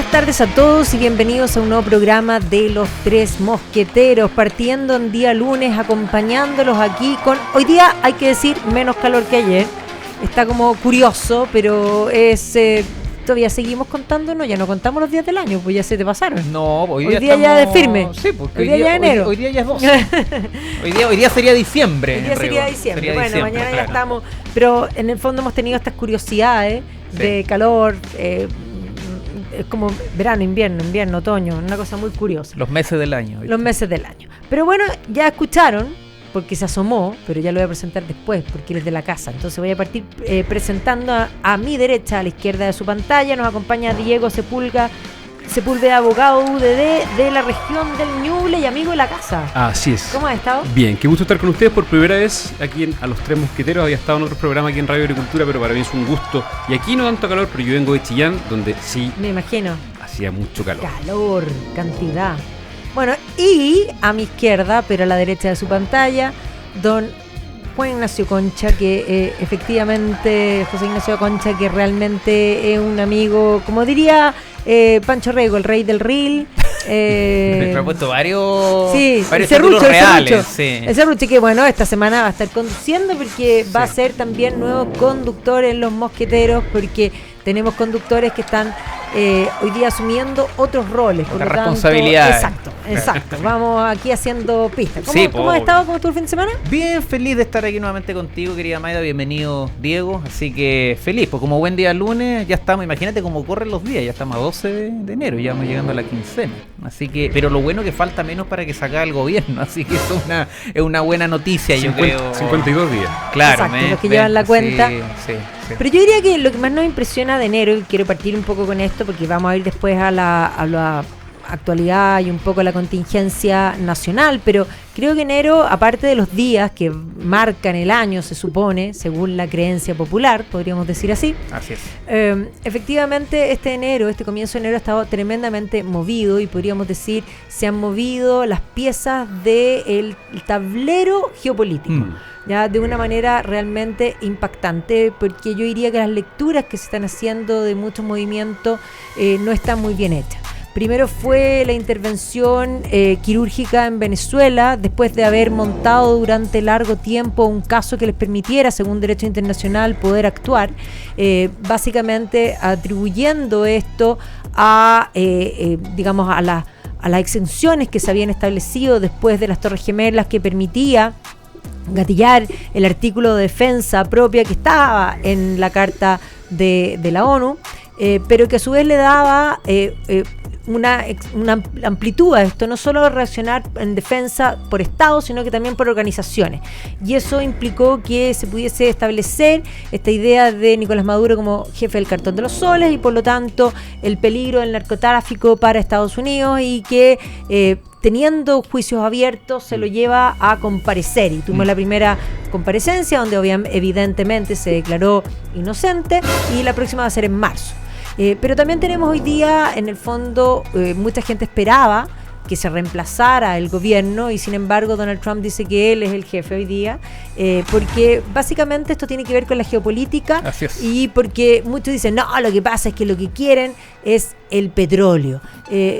Buenas tardes a todos y bienvenidos a un nuevo programa de Los Tres Mosqueteros, partiendo en día lunes, acompañándolos aquí con, hoy día hay que decir, menos calor que ayer. Está como curioso, pero es... todavía seguimos contando, ¿no? Ya no contamos los días del año, pues ya se te pasaron. No, hoy día estamos... ya de firme. Sí, porque hoy día ya enero. Hoy día ya es 12. hoy día sería diciembre. Hoy día sería diciembre. Bueno, diciembre, mañana claro. Ya estamos. Pero en el fondo hemos tenido estas curiosidades de calor. Es como verano, invierno, otoño. Una cosa muy curiosa. Los meses del año. ¿viste? Los meses del año. Pero bueno, ya escucharon, porque se asomó, pero ya lo voy a presentar después, porque él es de la casa. Entonces voy a partir presentando a mi derecha, a la izquierda de su pantalla. Nos acompaña Diego Sepúlveda, abogado UDD de la región del Ñuble y amigo de la casa. Así es. ¿Cómo has estado? Bien, qué gusto estar con ustedes por primera vez aquí a Los Tres Mosqueteros. Había estado en otro programa aquí en Radio Agricultura, pero para mí es un gusto. Y aquí no tanto calor, pero yo vengo de Chillán, donde sí Me imagino. hacía mucho calor. Calor, cantidad. Bueno, y a mi izquierda, pero a la derecha de su pantalla, don Juan Ignacio Concha, que efectivamente, José Ignacio Concha, que realmente es un amigo, como diría Pancho Rego, el rey del reel. Me ha puesto varios el títulos reales. El Serrucho, que bueno, esta semana va a estar conduciendo porque va a ser también nuevo conductor en Los Mosqueteros, porque tenemos conductores que están hoy día asumiendo otros roles. Por responsabilidades. Exacto. Vamos aquí haciendo pistas. ¿Cómo has estado? ¿Cómo estuvo el fin de semana? Bien, feliz de estar aquí nuevamente contigo, querida Maida. Bienvenido, Diego. Así que feliz, pues como buen día lunes, ya estamos, imagínate cómo corren los días, ya estamos a 12 de enero, ya vamos llegando a la quincena. Así que, pero lo bueno es que falta menos para que se acabe el gobierno, así que eso es una buena noticia, yo creo. 52 días. Claro, exacto, los que llevan la cuenta. Sí. Pero yo diría que lo que más nos impresiona de enero, y quiero partir un poco con esto porque vamos a ir después a la actualidad y un poco a la contingencia nacional, pero creo que enero, aparte de los días que marcan el año, se supone, según la creencia popular, podríamos decir así. Así es. Efectivamente, este comienzo de enero ha estado tremendamente movido y podríamos decir se han movido las piezas del tablero geopolítico. Ya de una manera realmente impactante, porque yo diría que las lecturas que se están haciendo de muchos movimientos no están muy bien hechas. Primero fue la intervención quirúrgica en Venezuela, después de haber montado durante largo tiempo un caso que les permitiera, según derecho internacional, poder actuar, básicamente atribuyendo esto a, digamos, a las exenciones que se habían establecido después de las Torres Gemelas, que permitía gatillar el artículo de defensa propia que estaba en la Carta de la ONU, pero que a su vez le daba una amplitud a esto, no solo reaccionar en defensa por Estado, sino que también por organizaciones. Y eso implicó que se pudiese establecer esta idea de Nicolás Maduro como jefe del Cartón de los Soles y por lo tanto el peligro del narcotráfico para Estados Unidos y que teniendo juicios abiertos se lo lleva a comparecer y tuvimos la primera comparecencia donde evidentemente se declaró inocente y la próxima va a ser en marzo. Pero también tenemos hoy día, en el fondo, mucha gente esperaba que se reemplazara el gobierno y sin embargo Donald Trump dice que él es el jefe hoy día, porque básicamente esto tiene que ver con la geopolítica y porque muchos dicen, no, lo que pasa es que lo que quieren es el petróleo.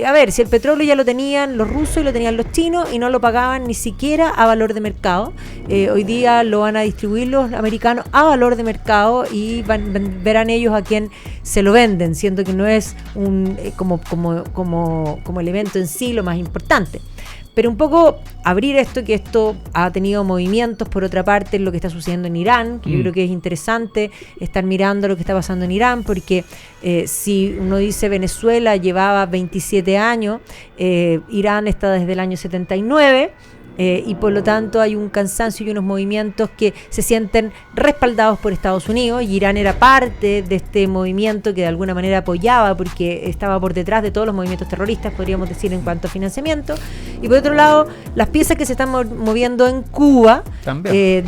A ver, si el petróleo ya lo tenían los rusos y lo tenían los chinos y no lo pagaban ni siquiera a valor de mercado, hoy día lo van a distribuir los americanos a valor de mercado y verán ellos a quién se lo venden, siendo que no es un como elemento en sí lo más importante. Pero un poco abrir esto, que esto ha tenido movimientos, por otra parte, en lo que está sucediendo en Irán, que yo creo que es interesante estar mirando lo que está pasando en Irán, porque si uno dice Venezuela llevaba 27 años, Irán está desde el año 79, y por lo tanto hay un cansancio y unos movimientos que se sienten respaldados por Estados Unidos, y Irán era parte de este movimiento que de alguna manera apoyaba porque estaba por detrás de todos los movimientos terroristas, podríamos decir, en cuanto a financiamiento. Y por otro lado, las piezas que se están moviendo en Cuba,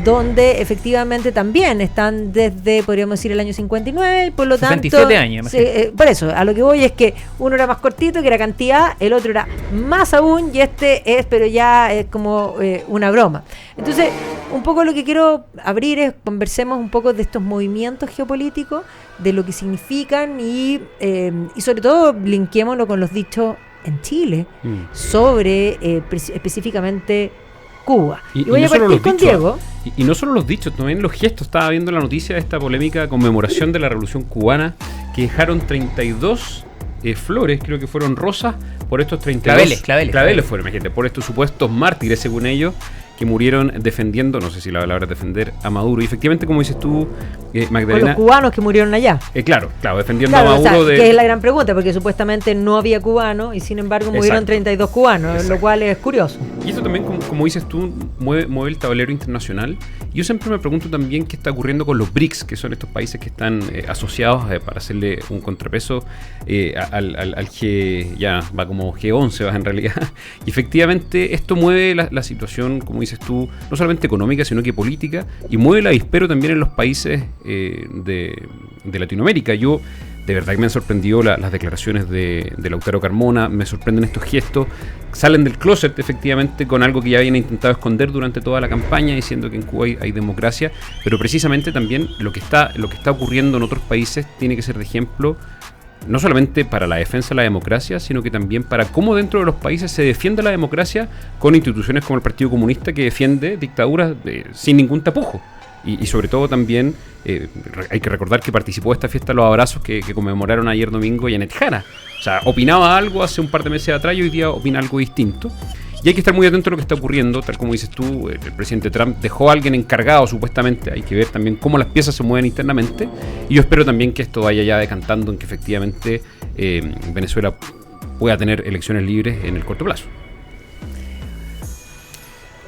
donde efectivamente también están desde, podríamos decir, el año 59, y por lo tanto 27 años, por eso, a lo que voy es que uno era más cortito, que era cantidad, el otro era más aún, y este es, pero ya es como una broma. Entonces, un poco lo que quiero abrir es conversemos un poco de estos movimientos geopolíticos, de lo que significan y sobre todo linkémoslo con los dichos en Chile sobre específicamente Cuba. Y voy a partir con Diego. Y no solo los dichos, también los gestos. Estaba viendo la noticia de esta polémica conmemoración de la Revolución Cubana, que dejaron 32 flores, creo que fueron rosas, por estos 32... Claveles fueron, imagínate, por estos supuestos mártires, según ellos, que murieron defendiendo, no sé si la palabra es defender, a Maduro. Y efectivamente, como dices tú, Magdalena... O los cubanos que murieron allá. Claro, defendiendo a Maduro que es la gran pregunta, porque supuestamente no había cubanos y sin embargo murieron 32 cubanos, lo cual es curioso. Y esto también, como dices tú, mueve el tablero internacional. Yo siempre me pregunto también qué está ocurriendo con los BRICS, que son estos países que están asociados para hacerle un contrapeso al G, ya va como G11, va en realidad. Y efectivamente esto mueve la situación, como dices tú, no solamente económica, sino que política, y mueve el avispero también en los países de Latinoamérica. Yo, de verdad que me han sorprendido las declaraciones de Lautaro Carmona, me sorprenden estos gestos, salen del closet efectivamente con algo que ya habían intentado esconder durante toda la campaña, diciendo que en Cuba hay democracia, pero precisamente también lo que está ocurriendo en otros países tiene que ser de ejemplo, no solamente para la defensa de la democracia, sino que también para cómo dentro de los países se defiende la democracia con instituciones como el Partido Comunista, que defiende dictaduras sin ningún tapujo. Y sobre todo también hay que recordar que participó de esta fiesta de los abrazos que conmemoraron ayer domingo Janet Jara. O sea, opinaba algo hace un par de meses atrás y hoy día opina algo distinto. Y hay que estar muy atento a lo que está ocurriendo, tal como dices tú, el presidente Trump dejó a alguien encargado supuestamente, hay que ver también cómo las piezas se mueven internamente, y yo espero también que esto vaya ya decantando en que efectivamente Venezuela pueda tener elecciones libres en el corto plazo.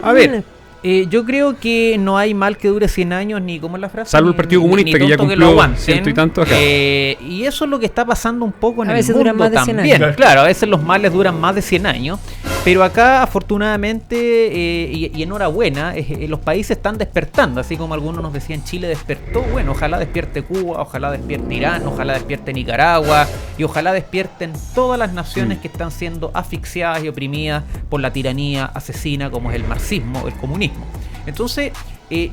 A ver, yo creo que no hay mal que dure 100 años, ni como es la frase. Salvo el Partido Comunista, que ya cumplió 100 y tanto acá. Y eso es lo que está pasando un poco en el mundo duran más de 100 también. años. Claro, a veces los males duran más de 100 años. Pero acá, afortunadamente, y enhorabuena, los países están despertando. Así como algunos nos decían, Chile despertó. Bueno, ojalá despierte Cuba, ojalá despierte Irán, ojalá despierte Nicaragua. Y ojalá despierten todas las naciones que están siendo asfixiadas y oprimidas por la tiranía asesina como es el marxismo, el comunismo. Entonces,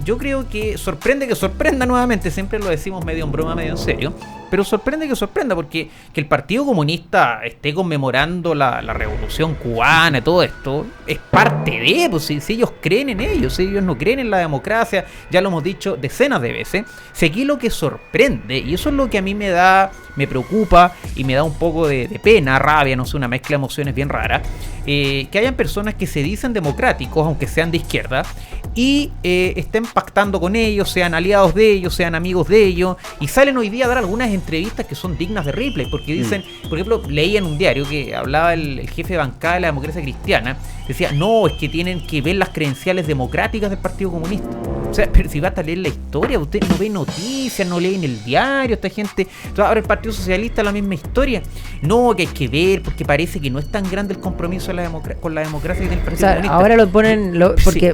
yo creo que sorprenda nuevamente, siempre lo decimos medio en broma, medio en serio, pero sorprende porque que el Partido Comunista esté conmemorando la revolución cubana y todo esto, es parte de, pues si ellos creen en ellos, si ellos no creen en la democracia, ya lo hemos dicho decenas de veces, si aquí lo que sorprende, y eso es lo que a mí me preocupa y me da un poco de pena, rabia, no sé, una mezcla de emociones bien rara, que hayan personas que se dicen democráticos, aunque sean de izquierda, y estén pactando con ellos, sean aliados de ellos, sean amigos de ellos, y salen hoy día a dar algunas entrevistas que son dignas de Ripley, porque dicen, por ejemplo, leía en un diario que hablaba el jefe de bancada de la democracia cristiana, decía, no, es que tienen que ver las credenciales democráticas del Partido Comunista. O sea, pero si vas a leer la historia, usted no ve noticias, no lee en el diario, esta gente, ahora el Partido Socialista la misma historia. No, que hay que ver, porque parece que no es tan grande el compromiso de con la democracia que tiene el Partido Comunista. Ahora lo ponen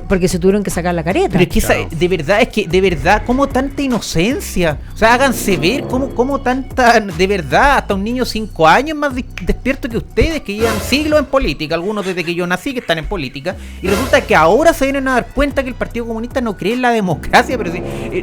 porque se tuvieron que sacar la careta. Pero es que de verdad, ¿cómo tanta inocencia? O sea, háganse ver cómo tanta, de verdad, hasta un niño de 5 años más despierto que ustedes, que llevan siglos en política, algunos desde que yo nací que están en política, y resulta que ahora se vienen a dar cuenta que el Partido Comunista no cree en la democracia, pero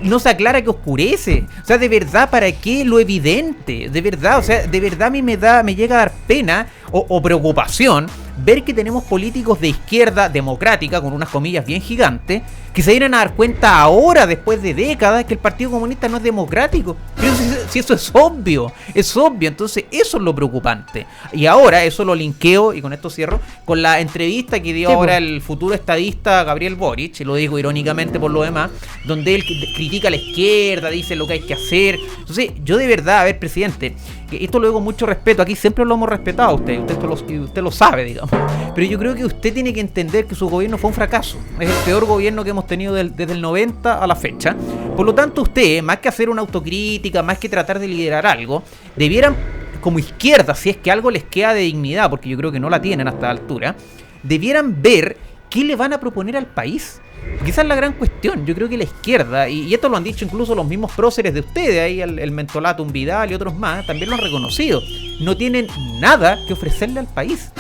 no se aclara que oscurece. O sea, de verdad, ¿para qué lo evidente? De verdad, o sea, de verdad a mí me llega a dar pena o preocupación ver que tenemos políticos de izquierda democrática, con unas comillas bien gigantes, que se vienen a dar cuenta ahora, después de décadas, que el Partido Comunista no es democrático. Pero si eso es obvio, entonces eso es lo preocupante. Y ahora eso lo linkeo, y con esto cierro, con la entrevista que dio ahora el futuro estadista Gabriel Boric, y lo digo irónicamente por lo demás, donde él critica a la izquierda, dice lo que hay que hacer. Entonces, yo de verdad, a ver, presidente, que esto lo digo con mucho respeto, aquí siempre lo hemos respetado a usted lo sabe, digamos. Pero yo creo que usted tiene que entender que su gobierno fue un fracaso. Es el peor gobierno que hemos tenido desde el 90 a la fecha. Por lo tanto, usted, más que hacer una autocrítica, más que tratar de liderar algo, debieran, como izquierda, si es que algo les queda de dignidad, porque yo creo que no la tienen hasta la altura, debieran ver qué le van a proponer al país. Porque esa es la gran cuestión. Yo creo que la izquierda, y esto lo han dicho incluso los mismos próceres de ustedes, ahí el mentolato, un Vidal y otros más, también lo han reconocido, no tienen nada que ofrecerle al país.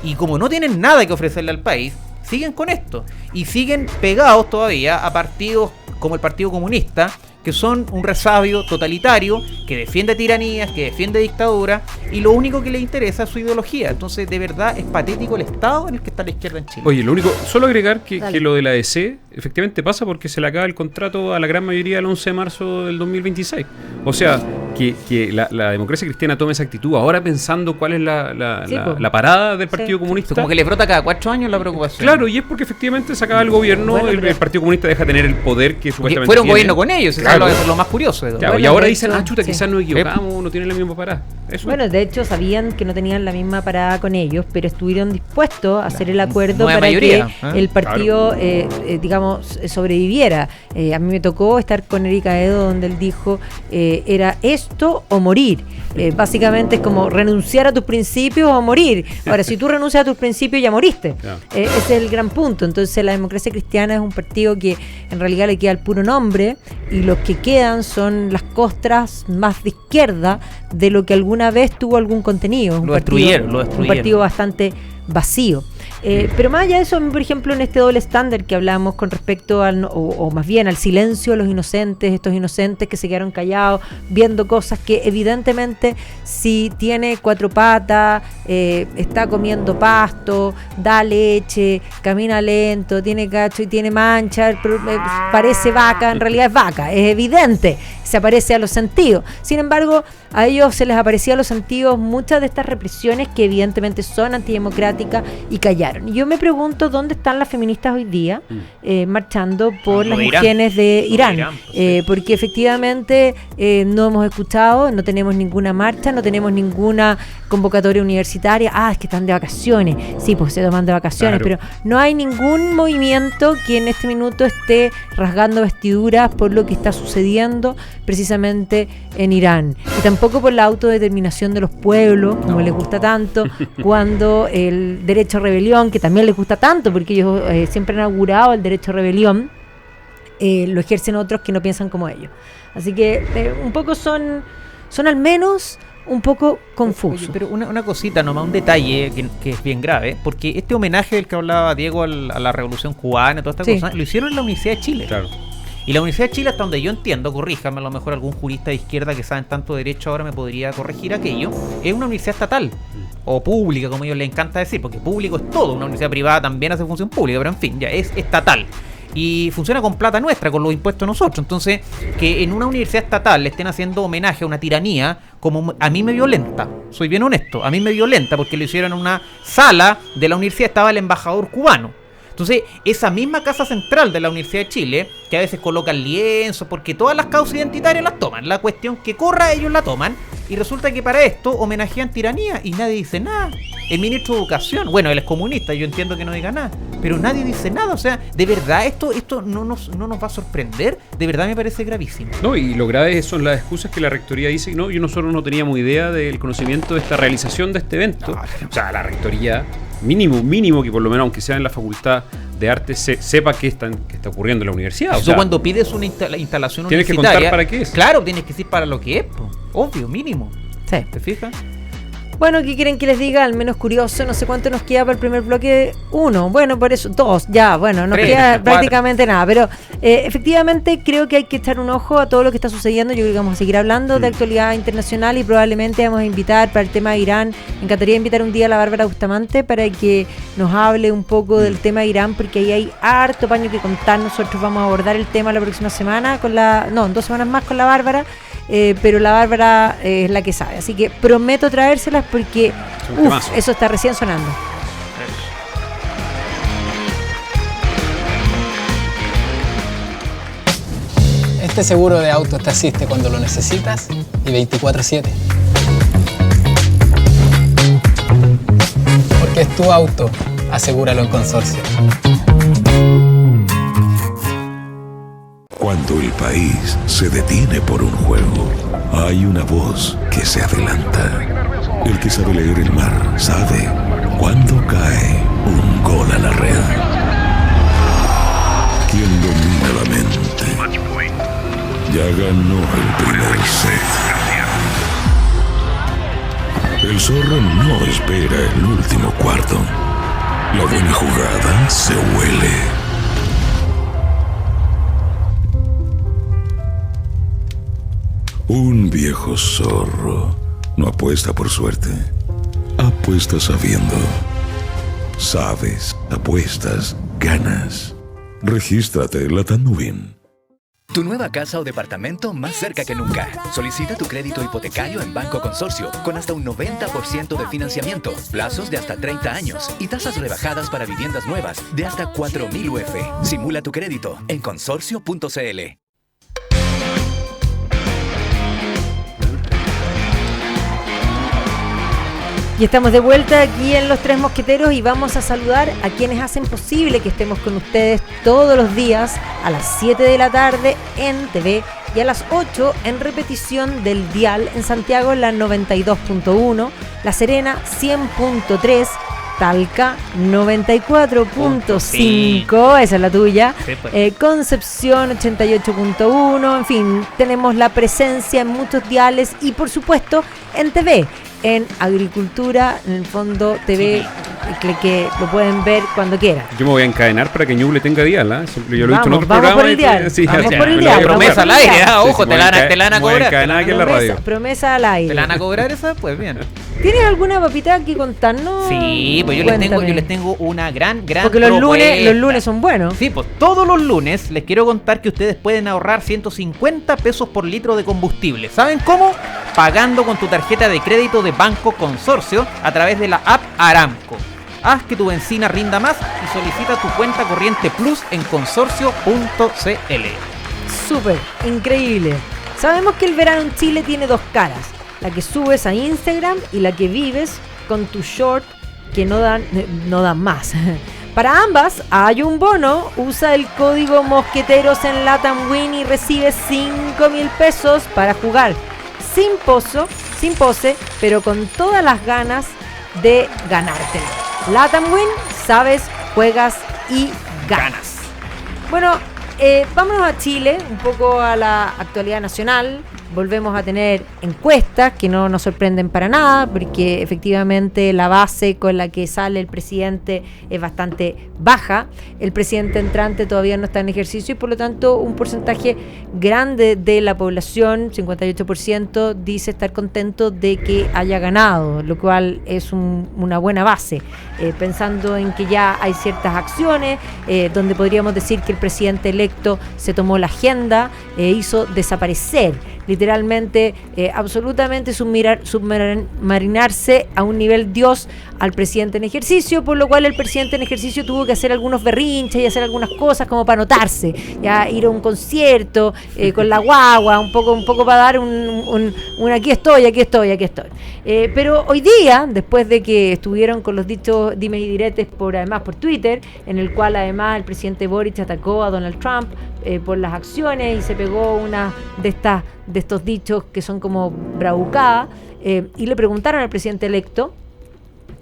Y como no tienen nada que ofrecerle al país, siguen con esto y siguen pegados todavía a partidos como el Partido Comunista, que son un resabio totalitario, que defiende tiranías, que defiende dictadura, y lo único que le interesa es su ideología. Entonces, de verdad, es patético el estado en el que está la izquierda en Chile. Oye, lo único, solo agregar que lo de la ADC efectivamente pasa porque se le acaba el contrato a la gran mayoría el 11 de marzo del 2026. O sea, que la democracia cristiana tome esa actitud ahora pensando cuál es la parada del Partido Comunista. Como que le brota cada 4 años la preocupación. Claro, y es porque efectivamente se acaba el gobierno, el Partido Comunista deja de tener el poder que supuestamente fueron tiene. Gobierno con ellos, Claro. eso es lo más curioso de todo. Claro, Bueno, y ahora de dicen, hecho, chuta, sí. quizás nos equivocamos, no tienen la misma parada. Eso. Bueno, de hecho sabían que no tenían la misma parada con ellos, pero estuvieron dispuestos a hacer el acuerdo nueva para mayoría, que el partido, digamos, sobreviviera. A mí me tocó estar con Erika Edo, donde él dijo, era esto o morir. Básicamente es como renunciar a tus principios o morir. Ahora, si tú renuncias a tus principios, ya moriste. Ese es el gran punto. Entonces, la democracia cristiana es un partido que en realidad le queda el puro nombre, y los que quedan son las costras más de izquierda de lo que alguna vez tuvo algún contenido. Es Lo destruyeron. Un partido bastante vacío. Pero más allá de eso, por ejemplo, en este doble estándar que hablamos con respecto al, o más bien al silencio de los inocentes, estos inocentes que se quedaron callados, viendo cosas que evidentemente, si tiene 4 patas, está comiendo pasto, da leche, camina lento, tiene cacho y tiene mancha, pero, parece vaca, en realidad es vaca, es evidente, se aparece a los sentidos. Sin embargo, a ellos se les aparecía a los sentidos muchas de estas represiones que evidentemente son antidemocráticas y callaron. Y yo me pregunto dónde están las feministas hoy día marchando por las mujeres de Irán, porque efectivamente no hemos escuchado, no tenemos ninguna marcha, no tenemos ninguna convocatoria universitaria. Es que están de vacaciones, sí, pues se toman de vacaciones, claro. pero no hay ningún movimiento que en este minuto esté rasgando vestiduras por lo que está sucediendo precisamente en Irán, y tampoco por la autodeterminación de los pueblos, como les gusta tanto, cuando el derecho a rebelión, que también les gusta tanto, porque ellos siempre han augurado el derecho a rebelión, lo ejercen otros que no piensan como ellos. Así que un poco son al menos un poco confusos. Oye, pero una cosita nomás, un detalle que es bien grave, porque este homenaje del que hablaba Diego a la Revolución Cubana y todas estas cosas, lo hicieron en la Universidad de Chile. Claro. Y la Universidad de Chile, hasta donde yo entiendo, corríjame, a lo mejor algún jurista de izquierda que sabe tanto derecho ahora me podría corregir aquello, es una universidad estatal, o pública, como a ellos les encanta decir, porque público es todo, una universidad privada también hace función pública, pero en fin, ya es estatal. Y funciona con plata nuestra, con los impuestos de nosotros. Entonces, que en una universidad estatal le estén haciendo homenaje a una tiranía, como a mí me violenta, soy bien honesto, a mí me violenta, porque lo hicieron en una sala de la universidad, estaba el embajador cubano. Entonces, esa misma casa central de la Universidad de Chile, que a veces colocan lienzos, porque todas las causas identitarias las toman, la cuestión que corra ellos la toman, y resulta que para esto homenajean tiranía y nadie dice nada. El ministro de Educación, bueno, él es comunista, yo entiendo que no diga nada, pero nadie dice nada. O sea, de verdad esto no nos va a sorprender, de verdad me parece gravísimo. No, y lo grave son las excusas que la rectoría dice, no, y nosotros no teníamos idea del conocimiento de esta realización de este evento. O sea, la rectoría, mínimo que por lo menos, aunque sea en la facultad de arte, sepa qué está ocurriendo en la universidad. O sea, cuando pides una instalación tienes universitaria, que contar para qué es. Claro, tienes que decir para lo que es, obvio, mínimo. Sí. ¿Te fijas? Bueno, ¿qué quieren que les diga? Al menos curioso, no sé cuánto nos queda para el primer bloque. 1, bueno, por eso, 2, ya, bueno, nos 3, queda 4. prácticamente nada, pero efectivamente creo que hay que echar un ojo a todo lo que está sucediendo. Yo creo que vamos a seguir hablando de actualidad internacional y probablemente vamos a invitar para el tema de Irán. Me encantaría invitar un día a la Bárbara Bustamante para que nos hable un poco del tema de Irán, porque ahí hay harto paño que contar. Nosotros vamos a abordar el tema la próxima semana, en 2 semanas más con la Bárbara. Pero la Bárbara es la que sabe, así que prometo traérselas porque eso está recién sonando. Este seguro de auto te asiste cuando lo necesitas y 24/7. Porque es tu auto, asegúralo en Consorcio. Cuando el país se detiene por un juego, hay una voz que se adelanta. El que sabe leer el mar sabe cuándo cae un gol a la red. Quien domina la mente ya ganó el primer set. El zorro no espera el último cuarto. La buena jugada se huele. Un viejo zorro no apuesta por suerte, apuesta sabiendo. Sabes, apuestas, ganas. Regístrate en Latam Win. Tu nueva casa o departamento más cerca que nunca. Solicita tu crédito hipotecario en Banco Consorcio con hasta un 90% de financiamiento, plazos de hasta 30 años y tasas rebajadas para viviendas nuevas de hasta 4.000 UF. Simula tu crédito en consorcio.cl. Y estamos de vuelta aquí en Los Tres Mosqueteros y vamos a saludar a quienes hacen posible que estemos con ustedes todos los días a las 7 de la tarde en TV y a las 8 en repetición del dial en Santiago en la 92.1, La Serena 100.3, Talca 94.5, esa es la tuya, Sí, pues. Concepción 88.1, en fin, tenemos la presencia en muchos diales y por supuesto en TV, en Agricultura, en el fondo TV, que lo pueden ver cuando quieran. Yo me voy a encadenar para que Ñuble tenga dial, ¿eh? Yo lo he visto en otro Vamos programa. por el dial, vamos por el me lo dial, voy a Promesa comprar. al aire, ojo, Sí, te la van a me voy cobrar. encadenar aquí en la radio. Promesa al aire. ¿Te la van a cobrar esa? Pues bien. ¿Tienes alguna papita que contarnos? Sí, pues yo les tengo una gran Porque los lunes son buenos. Sí, pues todos los lunes les quiero contar que ustedes pueden ahorrar 150 pesos por litro de combustible. ¿Saben cómo? Pagando con tu tarjeta de crédito de Banco Consorcio a través de la app Aramco. Haz que tu benzina rinda más y solicita tu cuenta corriente Plus en consorcio.cl. Súper, increíble. Sabemos que el verano en Chile tiene dos caras. La que subes a Instagram y la que vives con tu short que no dan más. Para ambas hay un bono. Usa el código Mosqueteros en Latam Win y recibes 5.000 pesos para jugar sin pose, pero con todas las ganas de ganártelo. Latam Win, sabes, juegas y ganas. Bueno, vámonos a Chile, un poco a la actualidad nacional. Volvemos a tener encuestas que no nos sorprenden para nada, porque efectivamente la base con la que sale el presidente es bastante baja. El presidente entrante todavía no está en ejercicio y por lo tanto un porcentaje grande de la población, 58%, dice estar contento de que haya ganado, lo cual es una buena base, pensando en que ya hay ciertas acciones donde podríamos decir que el presidente electo se tomó la agenda, hizo desaparecer literalmente, absolutamente submarinarse a un nivel Dios al presidente en ejercicio, por lo cual el presidente en ejercicio tuvo que hacer algunos berrinches y hacer algunas cosas como para notarse, ya ir a un concierto con la guagua, un poco para dar un aquí estoy. Pero hoy día, después de que estuvieron con los dichos dimes y diretes por Twitter, en el cual además el presidente Boric atacó a Donald Trump por las acciones y se pegó una de estos dichos que son como bravucadas, y le preguntaron al presidente electo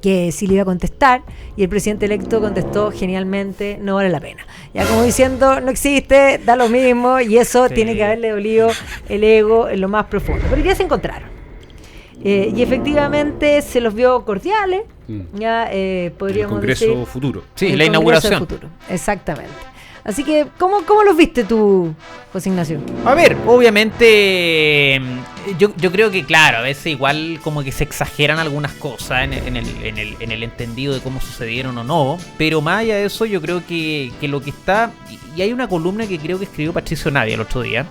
que si le iba a contestar, y el presidente electo contestó genialmente: no vale la pena. Ya como diciendo, no existe, da lo mismo, y eso tiene que haberle dolido el ego en lo más profundo. Pero hoy día se encontraron. Y efectivamente se los vio cordiales, ya podríamos decir. El Congreso Futuro. Sí, el la Congreso inauguración. Futuro, exactamente. Así que, ¿cómo los viste tú, José Ignacio? A ver, obviamente, yo creo que, claro, a veces igual como que se exageran algunas cosas en el entendido de cómo sucedieron o no, pero más allá de eso, yo creo que lo que está, y hay una columna que creo que escribió Patricio Navia el otro día,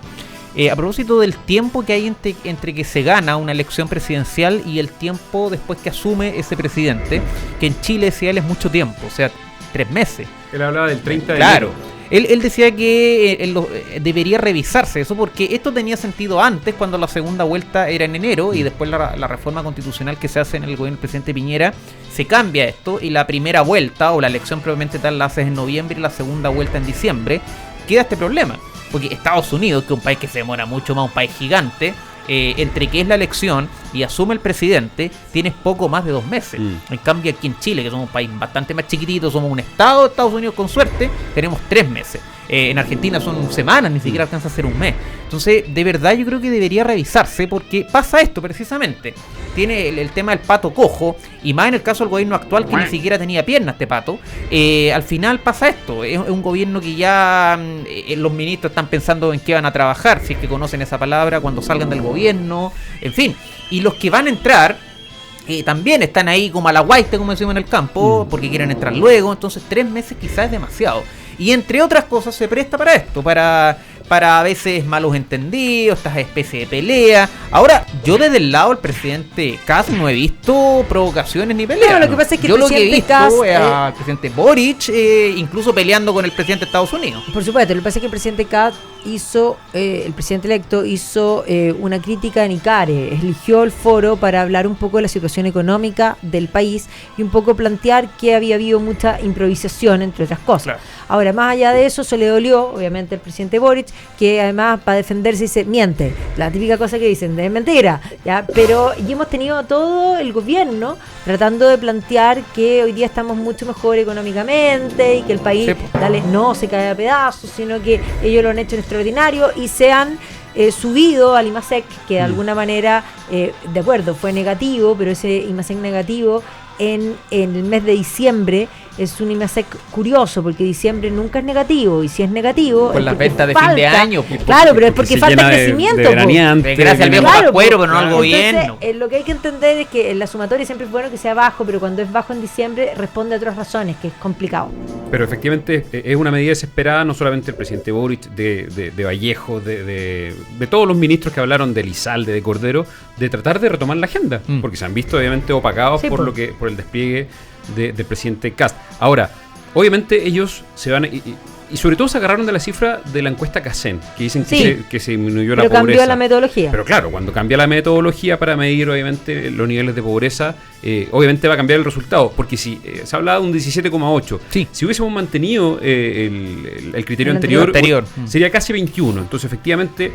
a propósito del tiempo que hay entre que se gana una elección presidencial y el tiempo después que asume ese presidente, que en Chile, decía él, es mucho tiempo, o sea, 3 meses. Él hablaba del 30 de Claro. enero. Él decía que debería revisarse eso, porque esto tenía sentido antes, cuando la segunda vuelta era en enero, y después la reforma constitucional que se hace en el gobierno del presidente Piñera, se cambia esto, y la primera vuelta, o la elección probablemente tal, la haces en noviembre y la segunda vuelta en diciembre. Queda este problema, porque Estados Unidos, que es un país que se demora mucho más, un país gigante, entre que es la elección y asume el presidente, tienes poco más de 2 meses. En cambio aquí en Chile, que somos un país bastante más chiquitito, somos un estado de Estados Unidos con suerte, tenemos 3 meses. En Argentina son semanas, ni siquiera alcanza a ser un mes. Entonces, de verdad yo creo que debería revisarse, porque pasa esto precisamente. Tiene el tema del pato cojo, y más en el caso del gobierno actual, que ni siquiera tenía piernas este pato. Al final pasa esto, es un gobierno que ya los ministros están pensando en qué van a trabajar, si es que conocen esa palabra, cuando salgan del gobierno, en fin. Y los que van a entrar también están ahí como a la guaite, como decimos en el campo, porque quieren entrar luego. Entonces 3 meses quizás es demasiado. Y entre otras cosas se presta para esto, para a veces malos entendidos, estas especies de pelea. Ahora, yo desde el lado del presidente Kast no he visto provocaciones ni peleas. Claro, lo que pasa es que yo el lo que he presidente visto Kast, es al presidente Boric incluso peleando con el presidente de Estados Unidos. Por supuesto, lo que pasa es que el presidente Kast el presidente electo hizo una crítica en ICARE, eligió el foro para hablar un poco de la situación económica del país y un poco plantear que había habido mucha improvisación, entre otras cosas. Claro. Ahora, más allá de eso, se le dolió, obviamente, al presidente Boric, que además para defenderse dice, miente, la típica cosa que dicen, es mentira, ¿ya? Pero y hemos tenido todo el gobierno tratando de plantear que hoy día estamos mucho mejor económicamente y que el país no se cae a pedazos, sino que ellos lo han hecho en extraordinario y se han subido al IMASEC, que de alguna manera, de acuerdo, fue negativo, pero ese IMASEC negativo en el mes de diciembre es un IMASEC curioso, porque diciembre nunca es negativo, y si es negativo Con las ventas de fin de año. Claro, pero es porque falta crecimiento. Gracias al viejo Pascuero, pero no al gobierno. Entonces, lo que hay que entender es que en la sumatoria siempre es bueno que sea bajo, pero cuando es bajo en diciembre responde a otras razones, que es complicado. Pero efectivamente es una medida desesperada, no solamente del presidente Boric, de Vallejo, de todos los ministros que hablaron de Lizalde, de Cordero, de tratar de retomar la agenda, porque se han visto obviamente opacados por el despliegue del presidente Kast. Ahora, obviamente ellos se van y sobre todo se agarraron de la cifra de la encuesta CACEN, que dicen que se disminuyó la pobreza. Pero cambió la metodología. Pero claro, cuando cambia la metodología para medir obviamente los niveles de pobreza, obviamente va a cambiar el resultado, porque si se hablaba de un 17,8, si hubiésemos mantenido el criterio anterior, sería casi 21. Entonces efectivamente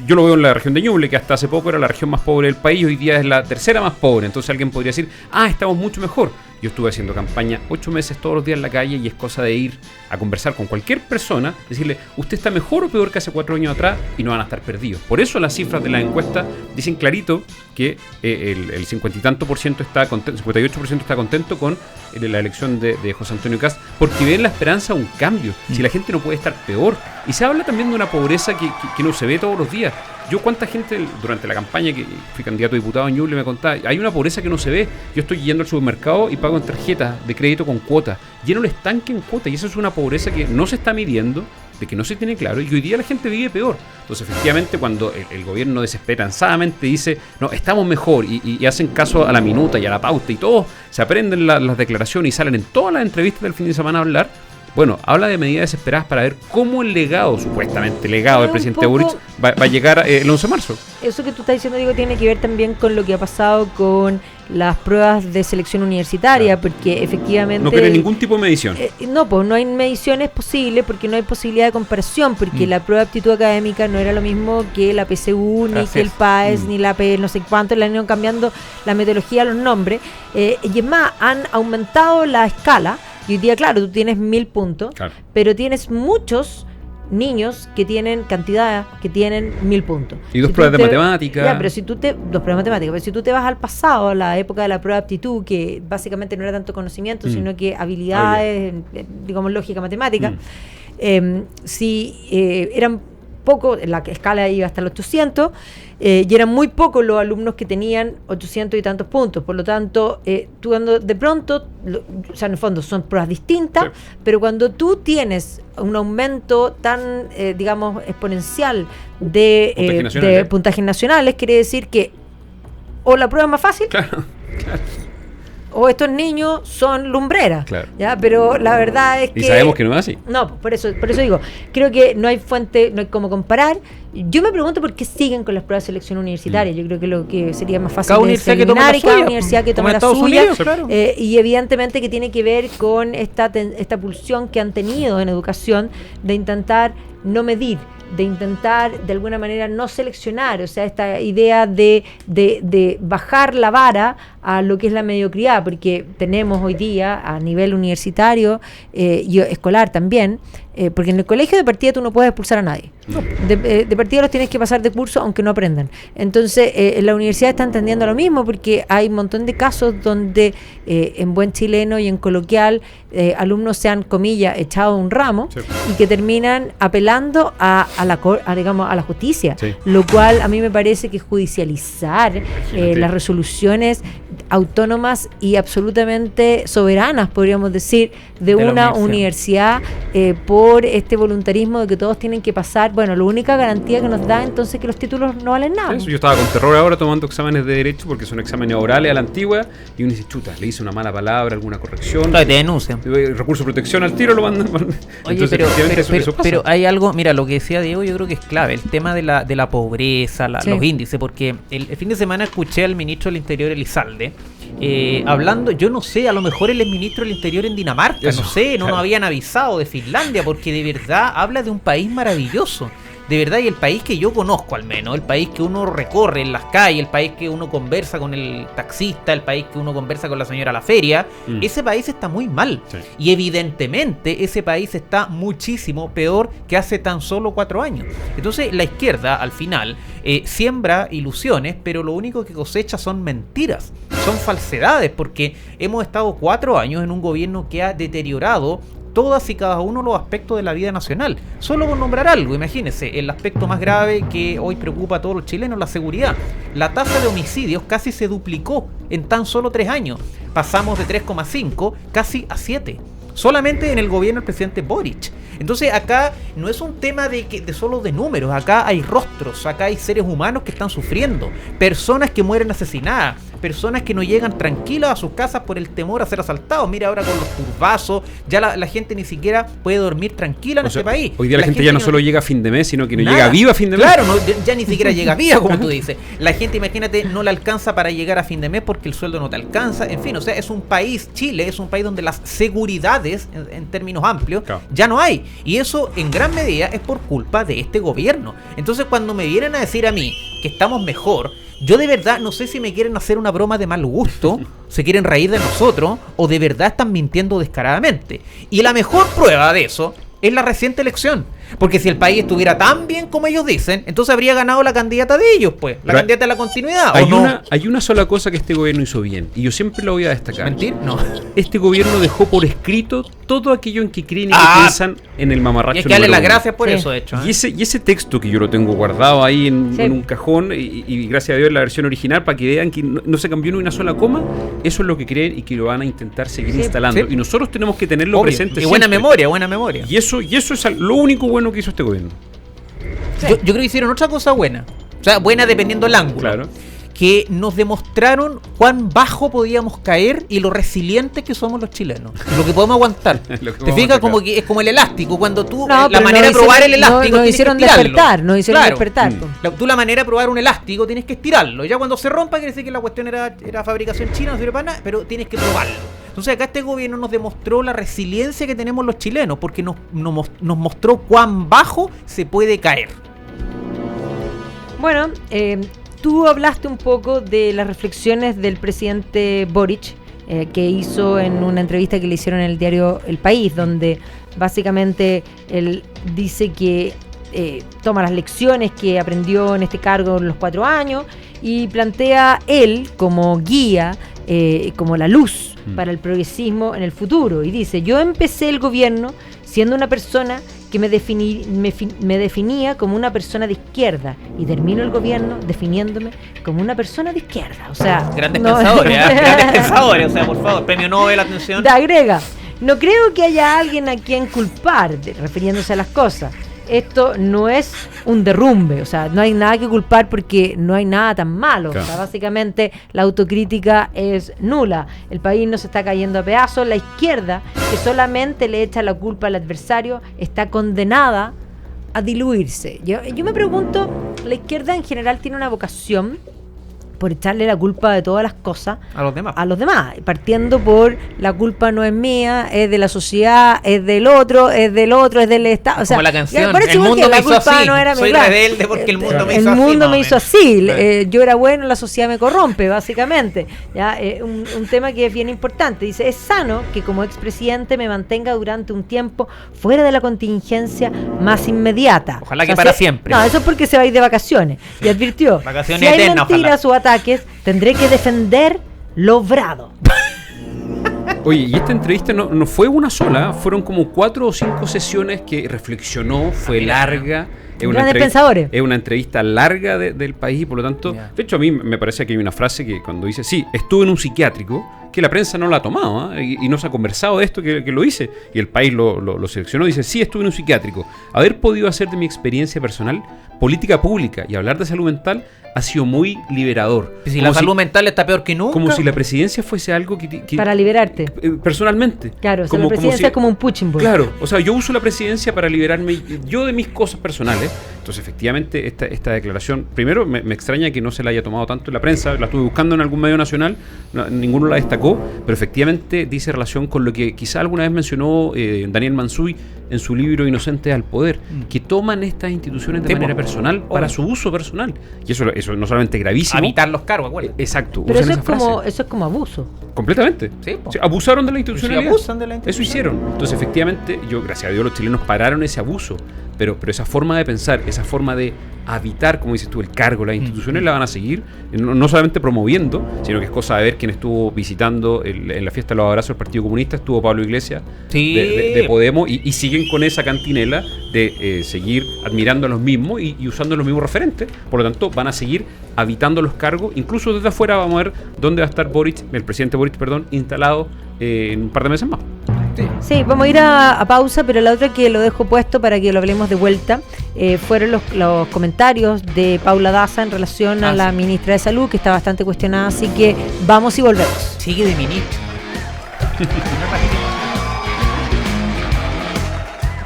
yo lo veo en la región de Ñuble, que hasta hace poco era la región más pobre del país, hoy día es la tercera más pobre. Entonces alguien podría decir, estamos mucho mejor. Yo estuve haciendo campaña 8 meses todos los días en la calle, y es cosa de ir a conversar con cualquier persona, decirle, ¿usted está mejor o peor que hace 4 años atrás? Y no van a estar perdidos. Por eso las cifras de la encuesta dicen clarito que el 50 y tanto por ciento está contento, 58% está contento con la elección de José Antonio Kast, porque ven la esperanza de un cambio. Si la gente no puede estar peor. Y se habla también de una pobreza que no se ve todos los días. Yo cuánta gente durante la campaña que fui candidato a diputado en Ñuble me contaba, hay una pobreza que no se ve. Yo estoy yendo al supermercado y pago en tarjetas de crédito con cuotas, lleno el estanque en cuotas, y eso es una pobreza que no se está midiendo, de que no se tiene claro, y hoy día la gente vive peor. Entonces efectivamente cuando el gobierno desesperanzadamente dice, no, estamos mejor, y hacen caso a la minuta y a la pauta, y todos se aprenden las declaraciones y salen en todas las entrevistas del fin de semana a hablar. Bueno, habla de medidas desesperadas para ver cómo el legado, supuestamente legado del presidente Boric, va a llegar el 11 de marzo. Eso que tú estás diciendo, digo, tiene que ver también con lo que ha pasado con las pruebas de selección universitaria, porque efectivamente... No tiene ningún tipo de medición. No hay mediciones posibles, porque no hay posibilidad de comparación, porque la prueba de aptitud académica no era lo mismo que la PSU, ni que el PAES, ni la P, no sé cuánto, le han ido cambiando la metodología, los nombres, y es más, han aumentado la escala. Y hoy día, claro, tú tienes 1000 puntos, pero tienes muchos niños que tienen cantidad, que tienen 1000 puntos. Y dos pruebas de matemática. Ya, pero dos pruebas de matemática. Pero si tú te vas al pasado, a la época de la prueba de aptitud, que básicamente no era tanto conocimiento, sino que habilidades, digamos, lógica matemática, eran poco, la escala iba hasta los 800, y eran muy pocos los alumnos que tenían 800 y tantos puntos. Por lo tanto, tú cuando de pronto, o sea, en el fondo son pruebas distintas, pero cuando tú tienes un aumento tan, digamos, exponencial de puntajes nacionales, quiere decir que o la prueba es más fácil, o estos niños son lumbreras, ¿ya? Pero la verdad es que... Y sabemos que no es así. No, por eso digo, creo que no hay fuente, no hay cómo comparar. Yo me pregunto por qué siguen con las pruebas de selección universitaria. Yo creo que lo que sería más fácil es eliminar y cada universidad que tome la suya. Y evidentemente que tiene que ver con esta pulsión que han tenido en educación de intentar no medir de intentar de alguna manera no seleccionar, o sea, esta idea de bajar la vara a lo que es la mediocridad, porque tenemos hoy día a nivel universitario y escolar también, porque en el colegio de partida tú no puedes expulsar a nadie. De partida los tienes que pasar de curso aunque no aprendan. Entonces, la universidad está entendiendo lo mismo, porque hay un montón de casos donde en buen chileno y en coloquial alumnos se han, comillas, echado un ramo, sí, y que terminan apelando a la justicia, sí, lo cual a mí me parece que judicializar las resoluciones autónomas y absolutamente soberanas, podríamos decir, de una universidad por este voluntarismo de que todos tienen que pasar. Bueno, la única garantía que nos da entonces que los títulos no valen nada. Eso, yo estaba con terror ahora tomando exámenes de derecho porque son exámenes orales a la antigua y uno dice, chuta, le hice una mala palabra, alguna corrección. Claro, te denuncian. Recurso de protección al tiro lo mandan. Oye, entonces, pero hay algo, mira, lo que decía Diego, yo creo que es clave, el tema de la pobreza, sí, los índices, porque el fin de semana escuché al ministro del Interior, Elizalde, hablando, yo no sé, a lo mejor él es ministro del Interior en Dinamarca, eso, no sé, no, claro, nos habían avisado, de Finlandia, porque de verdad habla de un país maravilloso. De verdad, y el país que yo conozco al menos, el país que uno recorre en las calles, el país que uno conversa con el taxista, el país que uno conversa con la señora a la feria, ese país está muy mal. Sí. Y evidentemente ese país está muchísimo peor que hace tan solo 4 años. Entonces la izquierda al final siembra ilusiones, pero lo único que cosecha son mentiras, son falsedades, porque hemos estado 4 años en un gobierno que ha deteriorado todas y cada uno de los aspectos de la vida nacional. Solo por nombrar algo, imagínense, el aspecto más grave que hoy preocupa a todos los chilenos, la seguridad. La tasa de homicidios casi se duplicó en tan solo 3 años. Pasamos de 3,5 casi a 7. Solamente en el gobierno del presidente Boric. Entonces acá no es un tema de solo de números, acá hay rostros, acá hay seres humanos que están sufriendo, personas que mueren asesinadas, personas que no llegan tranquilas a sus casas por el temor a ser asaltados. Mira ahora con los turbazos, ya la gente ni siquiera puede dormir tranquila en este país. Hoy día la gente ya no solo llega a fin de mes, sino que no llega viva a fin de mes. Claro, ya ni siquiera llega viva, como tú dices. La gente, imagínate, no le alcanza para llegar a fin de mes porque el sueldo no te alcanza. En fin, o sea, es un país, Chile es un país donde las seguridades, en términos amplios, claro, ya no hay. Y eso en gran medida es por culpa de este gobierno. Entonces cuando me vienen a decir a mí que estamos mejor, yo de verdad no sé si me quieren hacer una broma de mal gusto, se quieren reír de nosotros, o de verdad están mintiendo descaradamente. Y la mejor prueba de eso es la reciente elección. Porque si el país estuviera tan bien como ellos dicen, entonces habría ganado la candidata de ellos, pues. La candidata de la continuidad. Hay una sola cosa que este gobierno hizo bien, y yo siempre lo voy a destacar. ¿Mentir? No. Este gobierno dejó por escrito todo aquello en que creen y que piensan en el mamarracho. Y es que darle las gracias por eso, de hecho. Y ese texto que yo lo tengo guardado ahí en un cajón, y gracias a Dios la versión original, para que vean que no se cambió ni una sola coma, eso es lo que creen y que lo van a intentar seguir instalando. Y nosotros tenemos que tenerlo presente. Y buena memoria. Y eso es lo único bueno que hizo este gobierno. Sí. Yo creo que hicieron otra cosa buena. O sea, buena dependiendo del ángulo. Claro. Que nos demostraron cuán bajo podíamos caer y lo resilientes que somos los chilenos. Lo que podemos aguantar. ¿Te fijas? Como que es como el elástico. Cuando tú, la manera de probar el elástico, nos hicieron despertar. Tú la manera de probar un elástico tienes que estirarlo. Ya cuando se rompa quiere decir que la cuestión era fabricación china, no sirve para nada, pero tienes que probarlo. Entonces acá este gobierno nos demostró la resiliencia que tenemos los chilenos, porque nos mostró cuán bajo se puede caer. Bueno, tú hablaste un poco de las reflexiones del presidente Boric, que hizo en una entrevista que le hicieron en el diario El País, donde básicamente él dice que toma las lecciones que aprendió en este cargo en los 4 años y plantea él como guía, como la luz para el progresismo en el futuro. Y dice, yo empecé el gobierno siendo una persona que me definía como una persona de izquierda y termino el gobierno definiéndome como una persona de izquierda. O sea, grandes pensadores, o sea, por favor, premio Nobel, atención. Agrega, no creo que haya alguien a quien culpar, refiriéndose a las cosas. Esto no es un derrumbe, o sea, no hay nada que culpar porque no hay nada tan malo. Claro. O sea, básicamente la autocrítica es nula. El país no se está cayendo a pedazos. La izquierda, que solamente le echa la culpa al adversario, está condenada a diluirse. Yo me pregunto, ¿la izquierda en general tiene una vocación por echarle la culpa de todas las cosas A los demás. partiendo por la culpa no es mía, es de la sociedad, es del otro, es del Estado. O sea, Como la canción, parece el igual mundo que me la hizo culpa así, no era soy mía. rebelde porque el mundo me hizo El así. mundo más me o hizo menos. así, yo era bueno, la sociedad me corrompe, básicamente. ¿Ya? Un tema que es bien importante. Dice, es sano que como expresidente me mantenga durante un tiempo fuera de la contingencia más inmediata. Ojalá que para siempre. No, eso es porque se va a ir de vacaciones. Y advirtió, Vacaciones si hay eternas, mentiras o ataques, tendré que defender lo obrado. Oye, y esta entrevista no fue una sola, fueron como 4 o 5 sesiones que reflexionó, fue larga. Grandes pensadores. Es una entrevista larga del país y por lo tanto, Ya. de hecho a mí me parece que hay una frase que cuando dice, sí, estuve en un psiquiátrico, que la prensa no la ha tomado, ¿eh? y no se ha conversado de esto que lo hice, y el país lo seleccionó, dice, sí, estuve en un psiquiátrico. Haber podido hacer de mi experiencia personal política pública y hablar de salud mental ha sido muy liberador. Si Como la salud mental está peor que nunca. Como si la presidencia fuese algo que Para liberarte. personalmente. Claro, o sea, la Como presidencia si- es como un punching ball. Claro, o sea, yo uso la presidencia para liberarme yo de mis cosas personales. Entonces, efectivamente, esta declaración, primero, me extraña que no se la haya tomado tanto en la prensa, la estuve buscando en algún medio nacional, ninguno la destacó, pero efectivamente dice relación con lo que quizá alguna vez mencionó Daniel Mansuy en su libro Inocentes al Poder, que toman estas instituciones de Sí, manera po. personal para su uso personal. Y eso no solamente gravísimo. Habitar los cargos, acuérdate. Exacto. Pero usan eso esa frase. es como abuso. Completamente. Sí, po. Sí, abusaron de la Sí, institucionalidad. abusan de la Eso institucionalidad. hicieron. Entonces, efectivamente, gracias a Dios, los chilenos pararon ese abuso. Pero esa forma de pensar, esa forma de habitar, como dices tú, el cargo, las instituciones la van a seguir, no solamente promoviendo, sino que es cosa de ver quién estuvo visitando en la fiesta de los abrazos del Partido Comunista, estuvo Pablo Iglesias Sí. de Podemos, y siguen con esa cantinela de seguir admirando a los mismos y usando los mismos referentes. Por lo tanto, van a seguir habitando los cargos. Incluso desde afuera vamos a ver dónde va a estar el presidente Boric, instalado en un par de meses más. Sí, vamos a ir a pausa, pero la otra que lo dejo puesto para que lo hablemos de vuelta fueron los comentarios de Paula Daza en relación a la ministra de Salud, que está bastante cuestionada, así que vamos y volvemos. Sigue de ministro.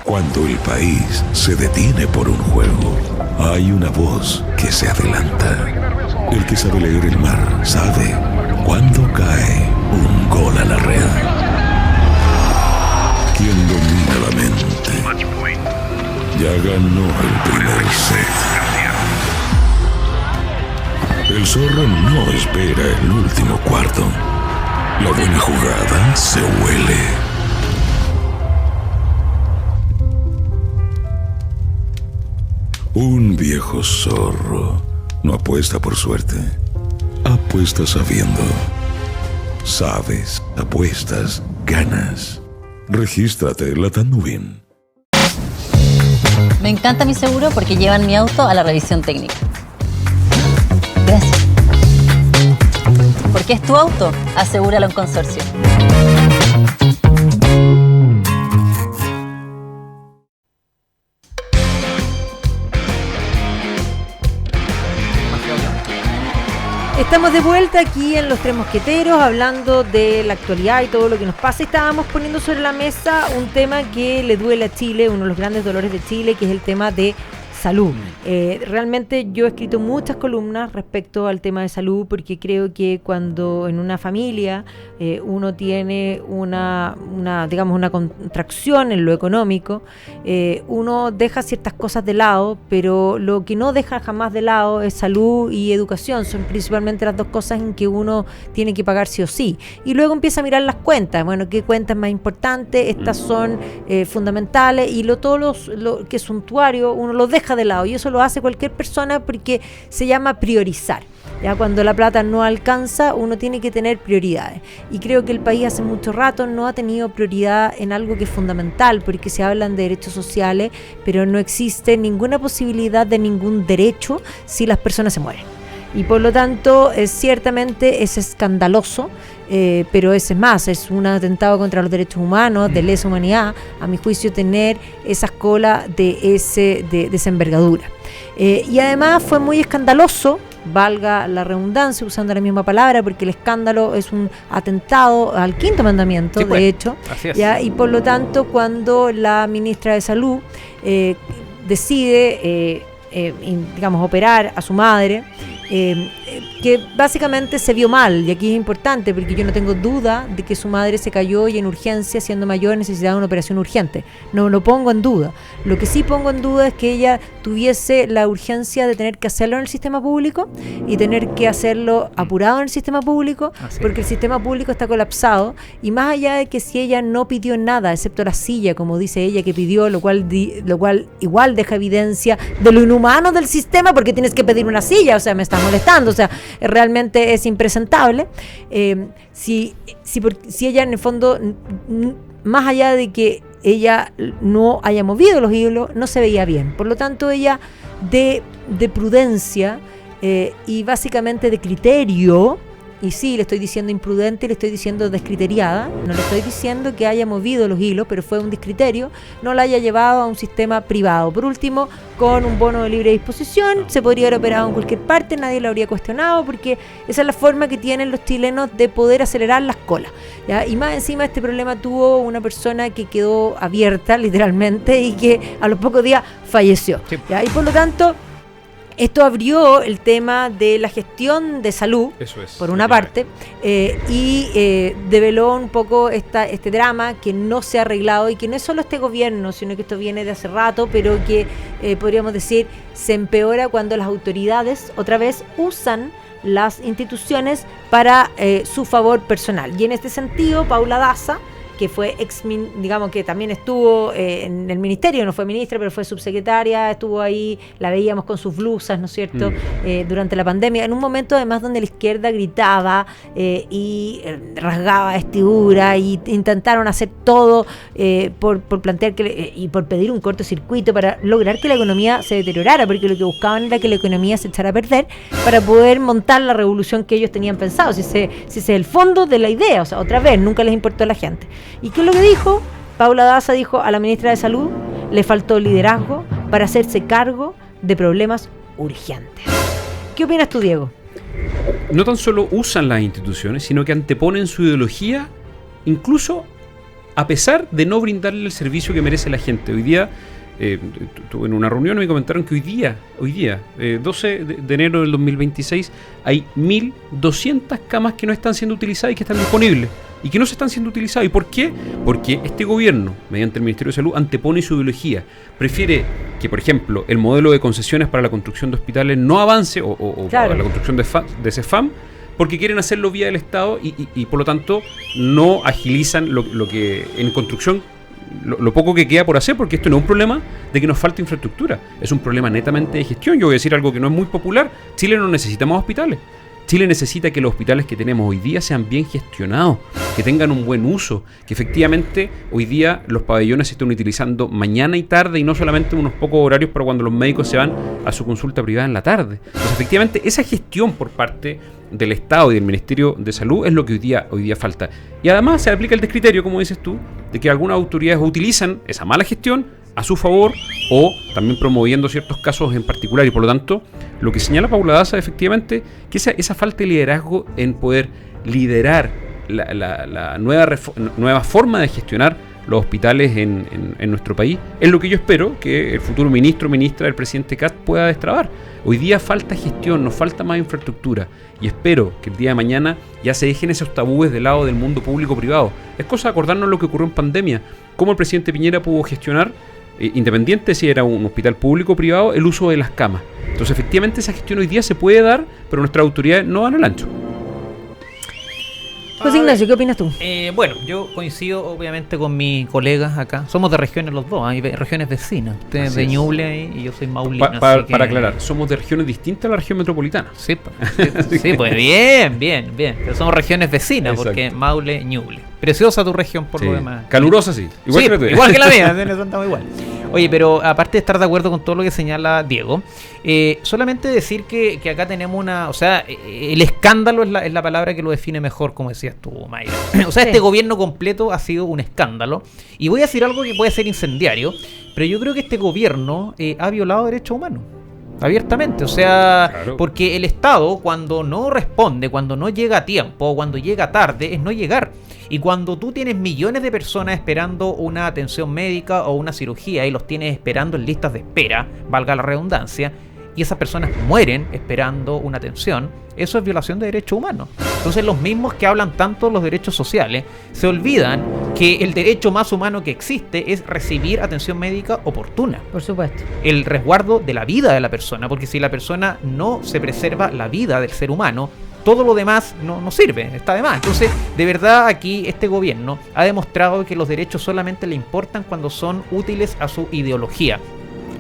Cuando el país se detiene por un juego, hay una voz que se adelanta. El que sabe leer el mar sabe cuándo cae un gol a la red. Quien domina la mente ya ganó el primer set. El zorro no espera el último cuarto. La buena jugada se huele. Un viejo zorro no apuesta por suerte, apuesta sabiendo. Sabes, apuestas, ganas. Regístrate en la Tanubin. Me encanta mi seguro porque llevan mi auto a la revisión técnica. Gracias. Porque es tu auto, asegúralo en Consorcio. Estamos de vuelta aquí en Los Tres Mosqueteros hablando de la actualidad y todo lo que nos pasa. Estábamos poniendo sobre la mesa un tema que le duele a Chile, uno de los grandes dolores de Chile, que es el tema de salud. Realmente yo he escrito muchas columnas respecto al tema de salud porque creo que cuando en una familia uno tiene una contracción en lo económico, uno deja ciertas cosas de lado, pero lo que no deja jamás de lado es salud y educación. Son principalmente las dos cosas en que uno tiene que pagar sí o sí. Y luego empieza a mirar las cuentas. Bueno, ¿qué cuentas más importantes? Estas son fundamentales y todo lo que es suntuario uno lo deja de lado, y eso lo hace cualquier persona porque se llama priorizar. Ya cuando la plata no alcanza, uno tiene que tener prioridades, y creo que el país hace mucho rato no ha tenido prioridad en algo que es fundamental, porque se hablan de derechos sociales, pero no existe ninguna posibilidad de ningún derecho si las personas se mueren. Y por lo tanto, ciertamente es escandaloso, pero es más, es un atentado contra los derechos humanos, de lesa humanidad, a mi juicio, tener esa cola de esa envergadura. Y además fue muy escandaloso, valga la redundancia, usando la misma palabra, porque el escándalo es un atentado al quinto mandamiento, sí, pues, de hecho, así es. ¿ya? Y por lo tanto, cuando la ministra de Salud decide, operar a su madre, que básicamente se vio mal, y aquí es importante porque yo no tengo duda de que su madre se cayó y en urgencia, siendo mayor, necesitaba una operación urgente. No lo pongo en duda. Lo que sí pongo en duda es que ella tuviese la urgencia de tener que hacerlo en el sistema público y tener que hacerlo apurado en el sistema público, porque el sistema público está colapsado, y más allá de que si ella no pidió nada, excepto la silla, como dice ella que pidió, lo cual igual deja evidencia de lo inhumano del sistema, porque tienes que pedir una silla, o sea, me está molestando, o sea, realmente es impresentable. Si ella en el fondo, más allá de que ella no haya movido los hilos, no se veía bien. Por lo tanto, ella de prudencia y básicamente de criterio, y sí, le estoy diciendo imprudente, le estoy diciendo descriteriada, no le estoy diciendo que haya movido los hilos, pero fue un descriterio, no la haya llevado a un sistema privado. Por último, con un bono de libre disposición, se podría haber operado en cualquier parte, nadie lo habría cuestionado, porque esa es la forma que tienen los chilenos de poder acelerar las colas, ¿ya? Y más encima este problema tuvo una persona que quedó abierta, literalmente, y que a los pocos días falleció, ¿ya? Y por lo tanto, esto abrió el tema de la gestión de salud, por una parte, y develó un poco este drama que no se ha arreglado, y que no es solo este gobierno, sino que esto viene de hace rato, pero que podríamos decir se empeora cuando las autoridades otra vez usan las instituciones para su favor personal. Y en este sentido, Paula Daza, que fue digamos que también estuvo en el ministerio, no fue ministra, pero fue subsecretaria, estuvo ahí, la veíamos con sus blusas, ¿no es cierto?, durante la pandemia, en un momento además donde la izquierda gritaba y rasgaba vestidura, y intentaron hacer todo por plantear y por pedir un cortocircuito para lograr que la economía se deteriorara, porque lo que buscaban era que la economía se echara a perder para poder montar la revolución que ellos tenían pensado, si ese es el fondo de la idea. O sea, otra vez, nunca les importó a la gente. ¿Y qué es lo que dijo? Paula Daza dijo: a la ministra de Salud le faltó liderazgo para hacerse cargo de problemas urgentes. ¿Qué opinas tú, Diego? No tan solo usan las instituciones, sino que anteponen su ideología, incluso a pesar de no brindarle el servicio que merece la gente. Hoy día, estuve en una reunión y me comentaron que hoy día, 12 de enero del 2026, hay 1.200 camas que no están siendo utilizadas y que están disponibles, y que no se están siendo utilizadas. ¿Y por qué? Porque este gobierno, mediante el Ministerio de Salud, antepone su ideología. Prefiere que, por ejemplo, el modelo de concesiones para la construcción de hospitales no avance, o claro, para la construcción de CEFAM, porque quieren hacerlo vía del Estado, y por lo tanto no agilizan lo que en construcción, lo poco que queda por hacer, porque esto no es un problema de que nos falte infraestructura, es un problema netamente de gestión. Yo voy a decir algo que no es muy popular: Chile no necesita más hospitales. Chile necesita que los hospitales que tenemos hoy día sean bien gestionados, que tengan un buen uso, que efectivamente hoy día los pabellones se estén utilizando mañana y tarde, y no solamente unos pocos horarios para cuando los médicos se van a su consulta privada en la tarde. Entonces, efectivamente, esa gestión por parte del Estado y del Ministerio de Salud es lo que hoy día falta. Y además se aplica el descriterio, como dices tú, de que algunas autoridades utilizan esa mala gestión a su favor, o también promoviendo ciertos casos en particular. Y por lo tanto, lo que señala Paula Daza, efectivamente, que esa falta de liderazgo en poder liderar la nueva forma de gestionar los hospitales en nuestro país, es lo que yo espero que el futuro ministro o ministra del presidente Kast pueda destrabar. Hoy día falta gestión, nos falta más infraestructura, y espero que el día de mañana ya se dejen esos tabúes del lado del mundo público-privado. Es cosa de acordarnos lo que ocurrió en pandemia, cómo el presidente Piñera pudo gestionar, independiente si era un hospital público o privado, el uso de las camas. Entonces, efectivamente, esa gestión hoy día se puede dar, pero nuestras autoridades no dan el ancho. José Ignacio, ¿qué opinas tú? Bueno, yo coincido obviamente con mis colegas acá. Somos de regiones los dos, hay regiones vecinas. Usted es de Ñuble y yo soy Maulina. Para aclarar, somos de regiones distintas a la región metropolitana. Sí, pues bien. Pero somos regiones vecinas. Exacto. Porque Maule, Ñuble. Preciosa tu región por lo demás. Calurosa, sí. Igual que la mía, estamos igual. Oye, pero aparte de estar de acuerdo con todo lo que señala Diego, solamente decir que acá tenemos una... O sea, el escándalo es la palabra que lo define mejor, como decías tú, Mayra. O sea, este gobierno completo ha sido un escándalo. Y voy a decir algo que puede ser incendiario, pero yo creo que este gobierno ha violado derechos humanos. Abiertamente, o sea, claro. Porque el Estado, cuando no responde, cuando no llega a tiempo, cuando llega tarde, es no llegar. Y cuando tú tienes millones de personas esperando una atención médica o una cirugía y los tienes esperando en listas de espera, valga la redundancia, y esas personas mueren esperando una atención, eso es violación de derechos humanos. Entonces los mismos que hablan tanto de los derechos sociales se olvidan que el derecho más humano que existe es recibir atención médica oportuna. Por supuesto. El resguardo de la vida de la persona, porque si la persona no se preserva la vida del ser humano, todo lo demás no sirve, está de más. Entonces, de verdad aquí este gobierno ha demostrado que los derechos solamente le importan cuando son útiles a su ideología.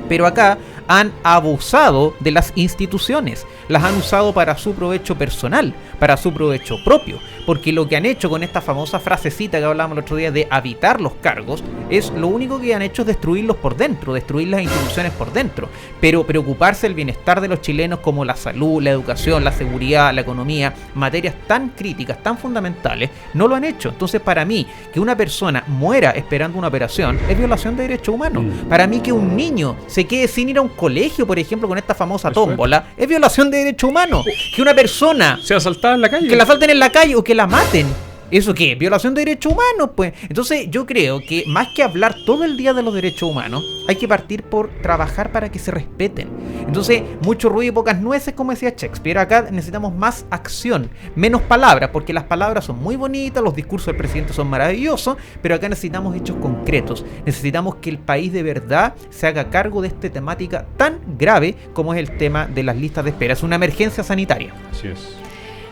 Pero acá han abusado de las instituciones, las han usado para su provecho personal, para su provecho propio, porque lo que han hecho con esta famosa frasecita que hablábamos el otro día de habitar los cargos, es lo único que han hecho es destruirlos por dentro, destruir las instituciones por dentro, pero preocuparse del bienestar de los chilenos como la salud, la educación, la seguridad, la economía, materias tan críticas, tan fundamentales, no lo han hecho. Entonces para mí, que una persona muera esperando una operación es violación de derechos humanos. Para mí que un niño se quede sin ir a un colegio, por ejemplo, con esta famosa tómbola, es violación de derechos humanos. Que una persona sea asaltada en la calle, que la asalten en la calle o que la maten, ¿eso qué? Violación de derechos humanos, pues. Entonces yo creo que más que hablar todo el día de los derechos humanos, hay que partir por trabajar para que se respeten. Entonces, mucho ruido y pocas nueces, como decía Shakespeare. Acá necesitamos más acción, menos palabras, porque las palabras son muy bonitas, los discursos del presidente son maravillosos, pero acá necesitamos hechos concretos. Necesitamos que el país de verdad se haga cargo de esta temática tan grave como es el tema de las listas de espera. Es una emergencia sanitaria. Así es.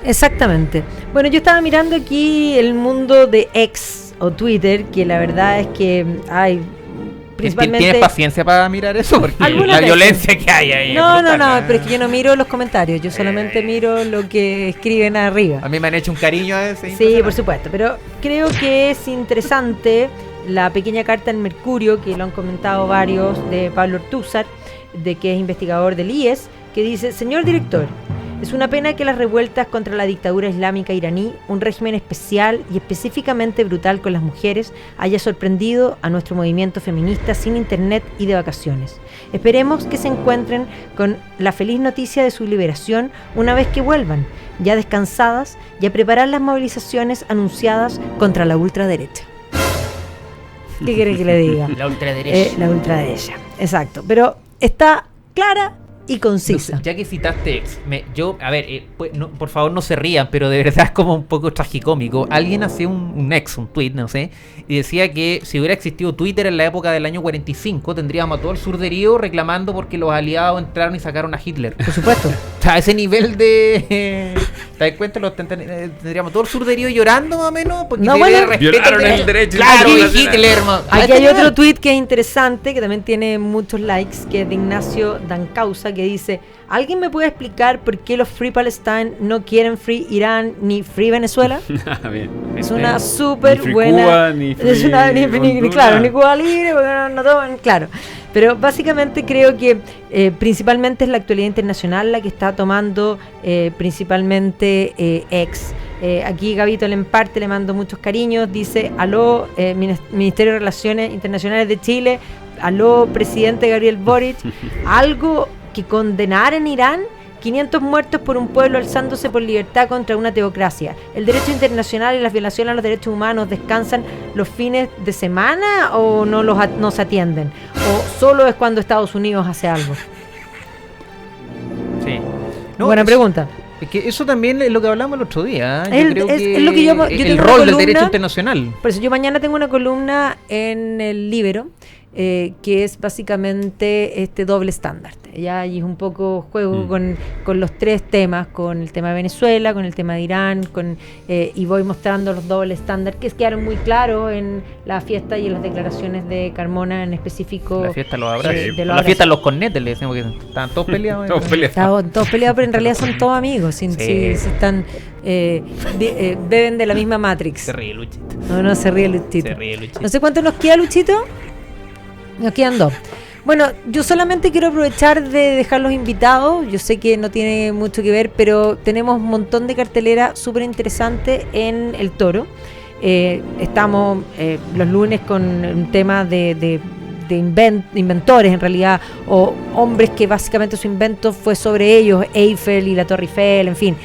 Exactamente. Bueno, yo estaba mirando aquí el mundo de X o Twitter, que la verdad es que hay principalmente... ¿Tienes paciencia para mirar eso? Porque Algunas la veces. violencia que hay ahí. No, pero es que yo no miro los comentarios, yo solamente miro lo que escriben arriba. A mí me han hecho un cariño a ese. Sí, por supuesto, pero creo que es interesante la pequeña carta en Mercurio, que lo han comentado varios, de Pablo Ortúzar, de que es investigador del IES, que dice: señor director, es una pena que las revueltas contra la dictadura islámica iraní, un régimen especial y específicamente brutal con las mujeres, haya sorprendido a nuestro movimiento feminista sin internet y de vacaciones. Esperemos que se encuentren con la feliz noticia de su liberación una vez que vuelvan, ya descansadas, y a preparar las movilizaciones anunciadas contra la ultraderecha. ¿Qué quiere que le diga? La ultraderecha. La ultraderecha, exacto. Pero está clara y concisa. No sé, ya que citaste ex, a ver, pues, no, por favor no se rían, pero de verdad es como un poco tragicómico. Alguien hacía un tweet, no sé, y decía que si hubiera existido Twitter en la época del año 45, tendríamos a todo el sur de Río reclamando porque los aliados entraron y sacaron a Hitler. Por supuesto. O sea, a ese nivel de... ¿Te das cuenta? Tendríamos todo el sur de Río llorando más o menos porque no, bueno, violaron el derecho. Claro, Hitler, hermano. Aquí hay otro tweet que es interesante, que también tiene muchos likes, que es de Ignacio Dancausa, que dice: ¿alguien me puede explicar por qué los Free Palestine no quieren Free Irán ni Free Venezuela? Bien. Es una súper buena... Cuba, ni Free es una, ni Honduras. claro, ni Cuba libre, porque no toman, claro. Pero básicamente creo que principalmente es la actualidad internacional la que está tomando principalmente X. Aquí Gabito Lemparte le mando muchos cariños, dice: aló, Ministerio de Relaciones Internacionales de Chile, aló, presidente Gabriel Boric, algo que condenar en Irán. 500 muertos por un pueblo alzándose por libertad contra una teocracia. ¿El derecho internacional y las violaciones a los derechos humanos descansan los fines de semana o no se atienden? ¿O solo es cuando Estados Unidos hace algo? Sí. Buena pregunta. Es que eso también es lo que hablamos el otro día. Es lo que yo el tengo rol una del derecho columna, internacional. Por eso yo mañana tengo una columna en el Libero, que es básicamente este doble estándar. Ya y es un poco juego con los tres temas, con el tema de Venezuela, con el tema de Irán, y voy mostrando los dobles estándar que quedaron muy claros en la fiesta y en las declaraciones de Carmona en específico. La fiesta los abrazos. La fiesta los cornetes, le decimos que estaban todos peleados. Todos peleados, pero en realidad son todos amigos. Si están beben de la misma Matrix. Se ríe Luchito. No se ríe Luchito. No sé cuánto nos queda, Luchito. Nos quedan 2. Bueno, yo solamente quiero aprovechar de dejar los invitados. Yo sé que no tiene mucho que ver, pero tenemos un montón de cartelera súper interesante en El Toro. Estamos los lunes con un tema de inventores, en realidad, o hombres que básicamente su invento fue sobre ellos, Eiffel y la Torre Eiffel, en fin.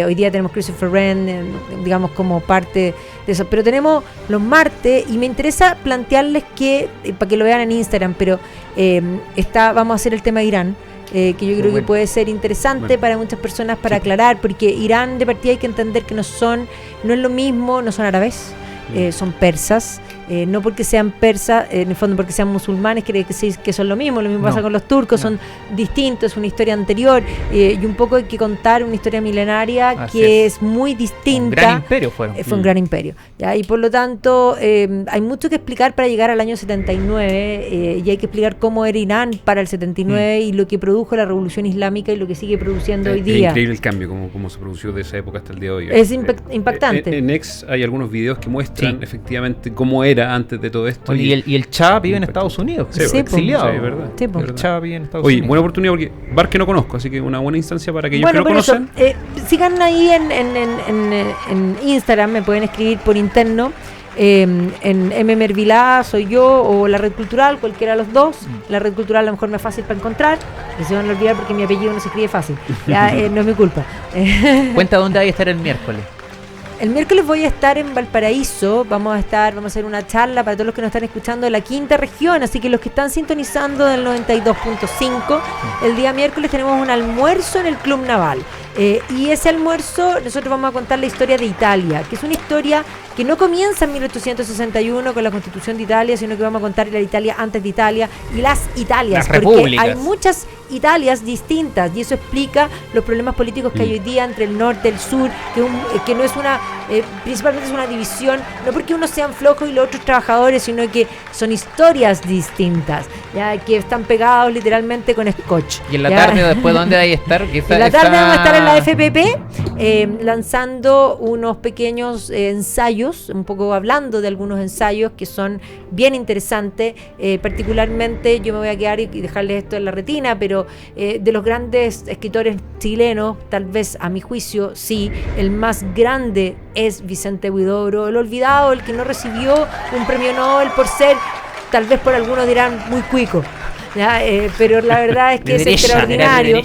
Hoy día tenemos Christopher Wren, digamos, como parte de eso. Pero tenemos los martes, y me interesa plantearles que, para que lo vean en Instagram, pero vamos a hacer el tema de Irán, que yo creo que puede ser interesante para muchas personas para aclarar, porque Irán de partida hay que entender que no es lo mismo, no son árabes, son persas. No porque sean persas, en el fondo porque sean musulmanes, cree que son lo mismo pasa con los turcos, son distintos, es una historia anterior, y un poco hay que contar una historia milenaria que es muy distinta. Un gran imperio fueron. Fue un gran imperio, ¿ya? Y por lo tanto hay mucho que explicar para llegar al año 79, y hay que explicar cómo era Irán para el 79 y lo que produjo la revolución islámica y lo que sigue produciendo hoy día. Es increíble el cambio, cómo se produjo de esa época hasta el día de hoy. Es impactante. En X hay algunos videos que muestran efectivamente cómo era antes de todo esto. Y el Shah vive en Estados Unidos, exiliado. Sí, verdad. Sí, el Shah vive en Estados Oye, Unidos. buena oportunidad porque bar que no conozco, así que una buena instancia para aquellos que no conocen. Sigan ahí en Instagram, me pueden escribir por interno. En Mervilá soy yo, o la Red Cultural, cualquiera de los dos. La Red Cultural a lo mejor me es fácil para encontrar, y se van a olvidar porque mi apellido no se escribe fácil. Ya, no es mi culpa. Cuenta dónde hay a estar el miércoles. El miércoles voy a estar en Valparaíso, vamos a hacer una charla para todos los que nos están escuchando de la quinta región, así que los que están sintonizando del 92.5, el día miércoles tenemos un almuerzo en el Club Naval. Y ese almuerzo nosotros vamos a contar la historia de Italia, que es una historia que no comienza en 1861 con la Constitución de Italia, sino que vamos a contar la Italia antes de Italia y las Italias, las porque repúblicas. hay muchas Italias distintas y eso explica los problemas políticos que hay hoy día entre el norte y el sur, que no es principalmente es una división, no porque unos sean flojos y los otros trabajadores, sino que son historias distintas, ya que están pegados literalmente con scotch. Y en la tarde después, ¿dónde hay que estar? En la tarde vamos a estar en la FPP lanzando unos pequeños ensayos, un poco hablando de algunos ensayos que son bien interesantes, particularmente yo me voy a quedar y dejarles esto en la retina, pero de los grandes escritores chilenos, tal vez a mi juicio sí, el más grande es Vicente Huidobro, el olvidado, el que no recibió un premio Nobel por ser, tal vez por algunos dirán, muy cuico, ¿ya? Pero la verdad es que es extraordinario.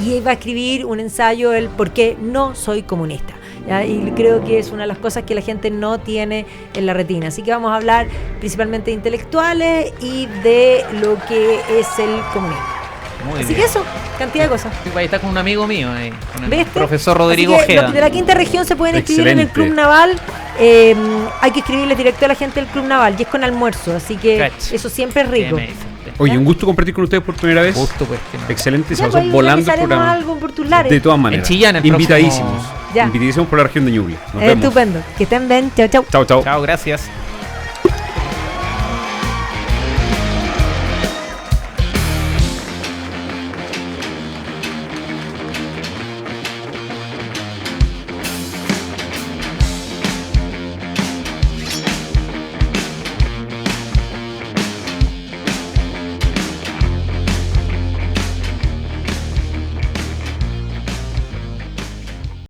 Y va a escribir un ensayo, el por qué no soy comunista, ¿ya? Y creo que es una de las cosas que la gente no tiene en la retina. Así que vamos a hablar principalmente de intelectuales y de lo que es el comunismo. Muy Así bien. que eso, cantidad de cosas. Ahí está con un amigo mío, con el ¿Viste? profesor Rodrigo Así que Ojeda. los de la quinta región se pueden escribir en el Excelente. Club Naval. Hay que escribirle directo a la gente del Club Naval y es con almuerzo, así que Cach. eso siempre es rico. Oye, un gusto compartir con ustedes por primera vez. Justo, pues, que no. Excelente, se Ya, pasó pues, volando el organizaremos programa. algo por tus lares. De todas maneras. En Chillán, el invitadísimos. próximo- Ya. Invitadísimos por la región de Ñuble. Nos vemos. Estupendo. Que estén bien. Chao, chao. Chao, chao. Chao, gracias.